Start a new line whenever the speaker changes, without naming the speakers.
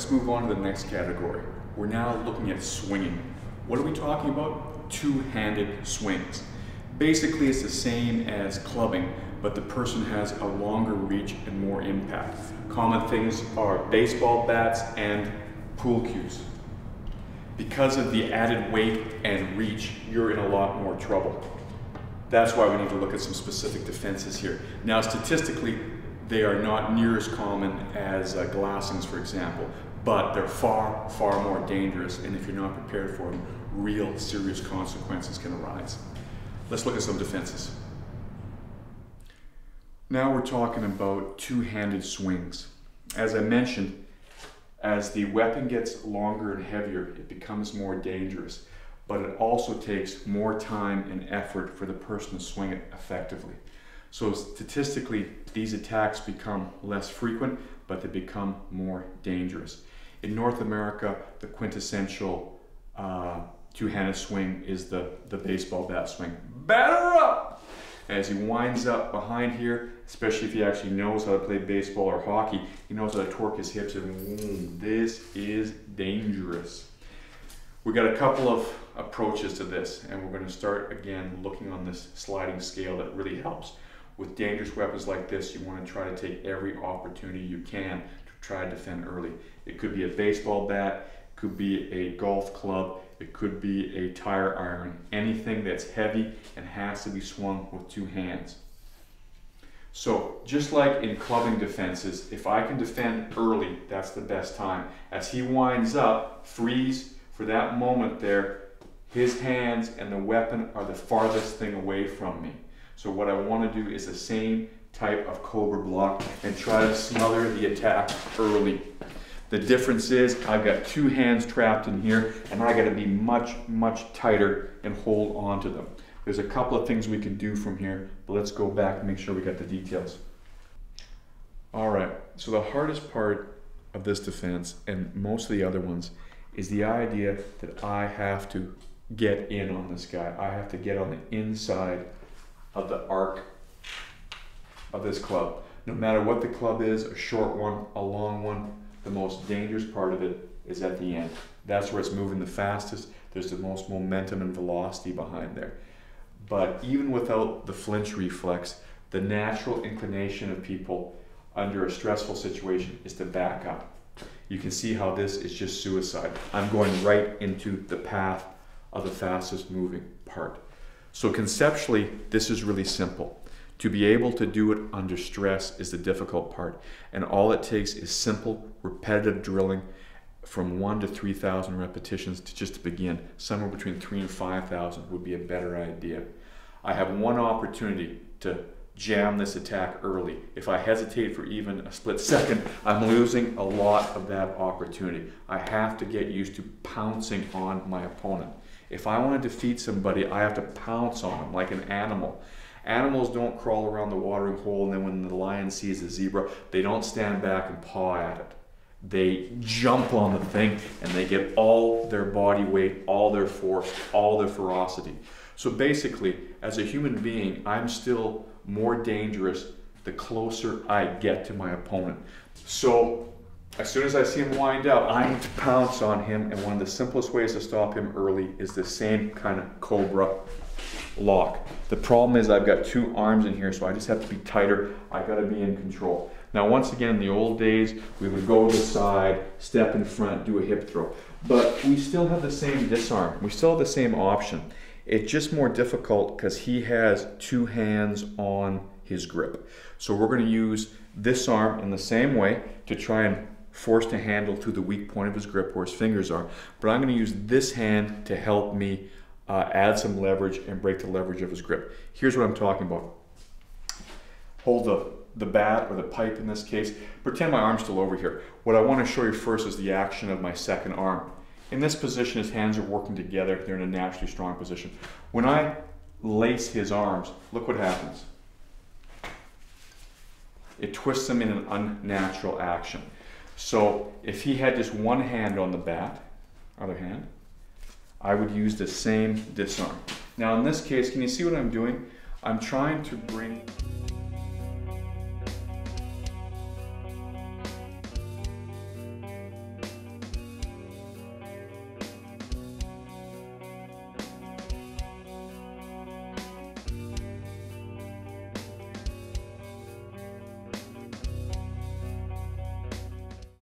Let's move on to the next category. We're now looking at swinging. What are we talking about? Two-handed swings. Basically, it's the same as clubbing, but the person has a longer reach and more impact. Common things are baseball bats and pool cues. Because of the added weight and reach, you're in a lot more trouble. That's why we need to look at some specific defenses here. Now, statistically, they are not near as common as glassings, for example, but they're far, far more dangerous, and if you're not prepared for them, real serious consequences can arise. Let's look at some defenses. Now we're talking about two-handed swings. As I mentioned, as the weapon gets longer and heavier, it becomes more dangerous, but it also takes more time and effort for the person to swing it effectively. So statistically, these attacks become less frequent, but they become more dangerous. In North America, the quintessential two-handed swing is the baseball bat swing. Batter up! As he winds up behind here, especially if he actually knows how to play baseball or hockey, he knows how to torque his hips, and boom, this is dangerous. We got a couple of approaches to this, and we're going to start again looking on this sliding scale that really helps. With dangerous weapons like this, you want to try to take every opportunity you can to try to defend early. It could be a baseball bat, it could be a golf club, it could be a tire iron, anything that's heavy and has to be swung with two hands. So just like in clubbing defenses, if I can defend early, that's the best time. As he winds up, freeze for that moment there, his hands and the weapon are the farthest thing away from me. So what I want to do is the same type of cobra block and try to smother the attack early. The difference is I've got two hands trapped in here, and I got to be much, much tighter and hold on to them. There's a couple of things we can do from here, but let's go back and make sure we got the details. All right, so the hardest part of this defense, and most of the other ones, is the idea that I have to get in on this guy. I have to get on the inside of the arc of this club. No matter what the club is, a short one, a long one, the most dangerous part of it is at the end. That's where it's moving the fastest. There's the most momentum and velocity behind there. But even without the flinch reflex, the natural inclination of people under a stressful situation is to back up. You can see how this is just suicide. I'm going right into the path of the fastest moving part. So conceptually, this is really simple. To be able to do it under stress is the difficult part, and all it takes is simple, repetitive drilling from 1 to 3,000 repetitions to just to begin. Somewhere between 3 and 5,000 would be a better idea. I have one opportunity to jam this attack early. If I hesitate for even a split second, I'm losing a lot of that opportunity. I have to get used to pouncing on my opponent. If I want to defeat somebody, I have to pounce on them like an animal. Animals don't crawl around the watering hole, and then when the lion sees a zebra, they don't stand back and paw at it. They jump on the thing, and they get all their body weight, all their force, all their ferocity. So basically, as a human being, I'm still more dangerous the closer I get to my opponent. So as soon as I see him wind up, I need to pounce on him, and one of the simplest ways to stop him early is the same kind of cobra lock. The problem is I've got two arms in here, so I just have to be tighter. I got to be in control. Now, once again, in the old days, we would go to the side, step in front, do a hip throw. But we still have the same disarm. We still have the same option. It's just more difficult because he has two hands on his grip. So we're going to use this arm in the same way to try and force the handle to the weak point of his grip where his fingers are. But I'm going to use this hand to help me add some leverage and break the leverage of his grip. Here's what I'm talking about. Hold the bat or the pipe in this case. Pretend my arm's still over here. What I want to show you first is the action of my second arm. In this position, his hands are working together. They're in a naturally strong position. When I lace his arms, look what happens. It twists them in an unnatural action. So if he had just one hand on the bat, other hand, I would use the same disarm. Now in this case, can you see what I'm doing? I'm trying to bring